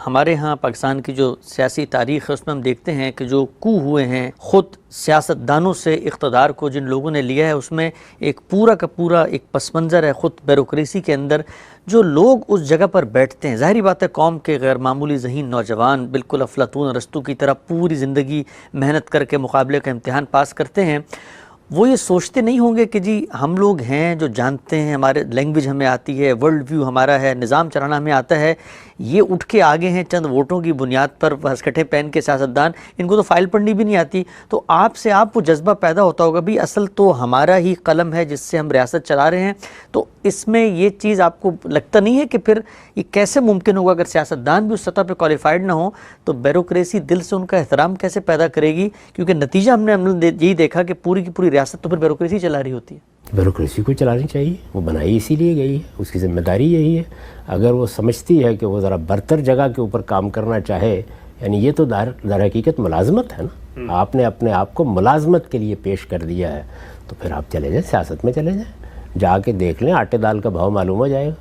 ہمارے ہاں پاکستان کی جو سیاسی تاریخ ہے اس میں ہم دیکھتے ہیں کہ جو کو ہوئے ہیں خود سیاستدانوں سے اقتدار کو جن لوگوں نے لیا ہے، اس میں ایک پورا کا پورا ایک پس منظر ہے خود بیوروکریسی کے اندر. جو لوگ اس جگہ پر بیٹھتے ہیں، ظاہری بات ہے قوم کے غیر معمولی ذہین نوجوان بالکل افلاطون ارسطو کی طرح پوری زندگی محنت کر کے مقابلے کا امتحان پاس کرتے ہیں، وہ یہ سوچتے نہیں ہوں گے کہ جی ہم لوگ ہیں جو جانتے ہیں، ہمارے لینگویج ہمیں آتی ہے، ورلڈ ویو ہمارا ہے، نظام چلانا ہمیں آتا ہے، یہ اٹھ کے آگے ہیں چند ووٹوں کی بنیاد پر ہسکٹے پہن کے سیاستدان، ان کو تو فائل پڑھنی بھی نہیں آتی. تو آپ سے آپ کو جذبہ پیدا ہوتا ہوگا بھی اصل تو ہمارا ہی قلم ہے جس سے ہم ریاست چلا رہے ہیں. تو اس میں یہ چیز آپ کو لگتا نہیں ہے کہ پھر یہ کیسے ممکن ہوگا اگر سیاستدان بھی اس سطح پہ کوالیفائڈ نہ ہوں تو بیوروکریسی دل سے ان کا احترام کیسے پیدا کرے گی؟ کیونکہ نتیجہ ہم نے یہی دیکھا کہ پوری کی پوری ریاست تو پھر بیوروکریسی چلا رہی ہوتی ہے. بیوروکریسی کو چلانی چاہیے، وہ بنائی اسی لیے گئی ہے، اس کی ذمہ داری یہی ہے. اگر وہ سمجھتی ہے کہ وہ ذرا برتر جگہ کے اوپر کام کرنا چاہے، یعنی یہ تو در حقیقت ملازمت ہے نا، آپ نے اپنے آپ کو ملازمت کے لیے پیش کر دیا ہے، تو پھر آپ چلے جائیں، سیاست میں چلے جائیں، جا کے دیکھ لیں، آٹے دال کا بھاؤ معلوم ہو جائے گا،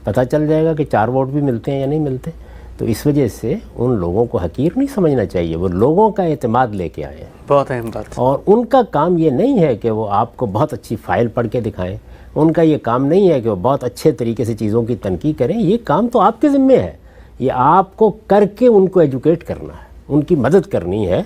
پتہ چل جائے گا کہ 4 ووٹ بھی ملتے ہیں یا نہیں ملتے. تو اس وجہ سے ان لوگوں کو حقیر نہیں سمجھنا چاہیے، وہ لوگوں کا اعتماد لے کے آئے ہیں. بہت اہم بات. اور ان کا کام یہ نہیں ہے کہ وہ آپ کو بہت اچھی فائل پڑھ کے دکھائیں، ان کا یہ کام نہیں ہے کہ وہ بہت اچھے طریقے سے چیزوں کی تنقید کریں. یہ کام تو آپ کے ذمے ہے، یہ آپ کو کر کے ان کو ایجوکیٹ کرنا ہے، ان کی مدد کرنی ہے.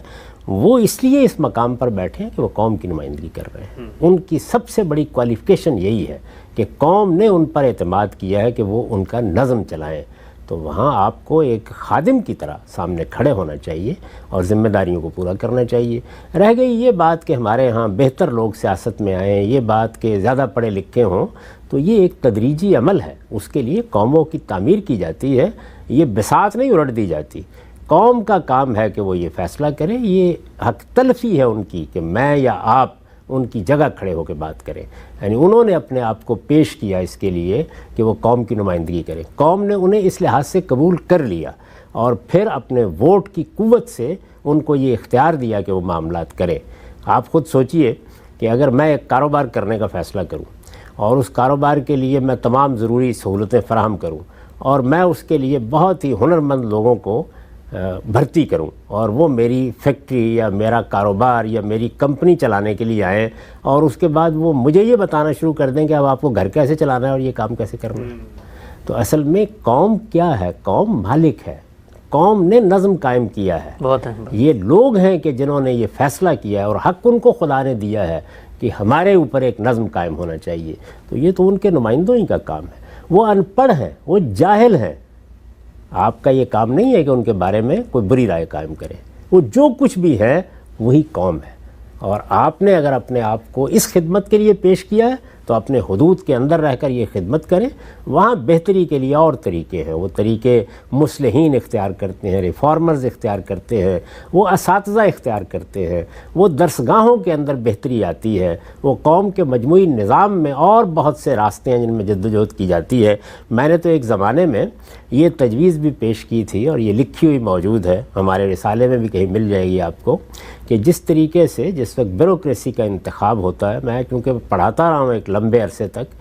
وہ اس لیے اس مقام پر بیٹھے ہیں کہ وہ قوم کی نمائندگی کر رہے ہیں. ان کی سب سے بڑی کوالیفیکیشن یہی ہے کہ قوم نے ان پر اعتماد کیا ہے کہ وہ ان کا نظم چلائیں. تو وہاں آپ کو ایک خادم کی طرح سامنے کھڑے ہونا چاہیے اور ذمہ داریوں کو پورا کرنا چاہیے. رہ گئی یہ بات کہ ہمارے ہاں بہتر لوگ سیاست میں آئیں، یہ بات کہ زیادہ پڑھے لکھے ہوں، تو یہ ایک تدریجی عمل ہے. اس کے لیے قوموں کی تعمیر کی جاتی ہے، یہ بساط نہیں الٹ دی جاتی. قوم کا کام ہے کہ وہ یہ فیصلہ کرے. یہ حق تلفی ہے ان کی کہ میں یا آپ ان کی جگہ کھڑے ہو کے بات کریں. یعنی انہوں نے اپنے آپ کو پیش کیا اس کے لیے کہ وہ قوم کی نمائندگی کریں. قوم نے انہیں اس لحاظ سے قبول کر لیا اور پھر اپنے ووٹ کی قوت سے ان کو یہ اختیار دیا کہ وہ معاملات کریں. آپ خود سوچئے کہ اگر میں ایک کاروبار کرنے کا فیصلہ کروں اور اس کاروبار کے لیے میں تمام ضروری سہولتیں فراہم کروں اور میں اس کے لیے بہت ہی ہنرمند لوگوں کو بھرتی کروں اور وہ میری فیکٹری یا میرا کاروبار یا میری کمپنی چلانے کے لیے آئیں اور اس کے بعد وہ مجھے یہ بتانا شروع کر دیں کہ اب آپ کو گھر کیسے چلانا ہے اور یہ کام کیسے کرنا ہے. تو اصل میں قوم کیا ہے؟ قوم مالک ہے، قوم نے نظم قائم کیا ہے. بہت اہم. یہ لوگ ہیں کہ جنہوں نے یہ فیصلہ کیا ہے اور حق ان کو خدا نے دیا ہے کہ ہمارے اوپر ایک نظم قائم ہونا چاہیے. تو یہ تو ان کے نمائندوں ہی کا کام ہے. وہ ان پڑھ ہیں، وہ جاہل ہیں. آپ کا یہ کام نہیں ہے کہ ان کے بارے میں کوئی بری رائے قائم کرے. وہ جو کچھ بھی ہے وہی قوم ہے. اور آپ نے اگر اپنے آپ کو اس خدمت کے لیے پیش کیا ہے تو اپنے حدود کے اندر رہ کر یہ خدمت کریں. وہاں بہتری کے لیے اور طریقے ہیں، وہ طریقے مصلحین اختیار کرتے ہیں، ریفارمرز اختیار کرتے ہیں، وہ اساتذہ اختیار کرتے ہیں، وہ درسگاہوں کے اندر بہتری آتی ہے، وہ قوم کے مجموعی نظام میں اور بہت سے راستے ہیں جن میں جدوجہد کی جاتی ہے. میں نے تو ایک زمانے میں یہ تجویز بھی پیش کی تھی اور یہ لکھی ہوئی موجود ہے، ہمارے رسالے میں بھی کہیں مل جائے گی آپ کو، کہ جس طریقے سے جس وقت بیوروکریسی کا انتخاب ہوتا ہے، میں کیونکہ پڑھاتا رہا ہوں ایک لمبے عرصے تک،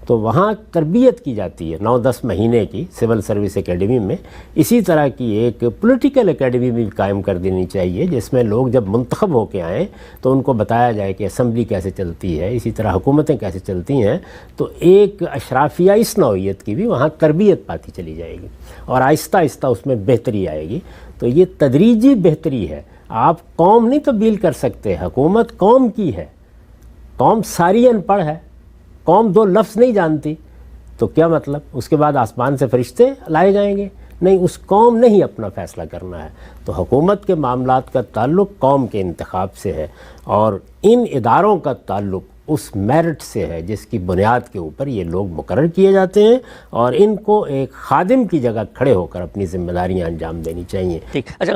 تو وہاں تربیت کی جاتی ہے 9-10 مہینے کی سول سروس اکیڈمی میں. اسی طرح کی ایک پولیٹیکل اکیڈمی بھی قائم کر دینی چاہیے جس میں لوگ جب منتخب ہو کے آئیں تو ان کو بتایا جائے کہ اسمبلی کیسے چلتی ہے، اسی طرح حکومتیں کیسے چلتی ہیں. تو ایک اشرافیہ اس نوعیت کی بھی وہاں تربیت پاتی چلی جائے گی اور آہستہ آہستہ اس میں بہتری آئے گی. تو یہ تدریجی بہتری ہے. آپ قوم نہیں تبدیل کر سکتے، حکومت قوم کی ہے. قوم ساری ان پڑھ ہے، قوم 2 لفظ نہیں جانتی، تو کیا مطلب؟ اس کے بعد آسمان سے فرشتے لائے جائیں گے؟ نہیں، اس قوم نے ہی اپنا فیصلہ کرنا ہے. تو حکومت کے معاملات کا تعلق قوم کے انتخاب سے ہے اور ان اداروں کا تعلق اس میرٹ سے ہے جس کی بنیاد کے اوپر یہ لوگ مقرر کیے جاتے ہیں اور ان کو ایک خادم کی جگہ کھڑے ہو کر اپنی ذمہ داریاں انجام دینی چاہیے. ٹھیک. اچھا.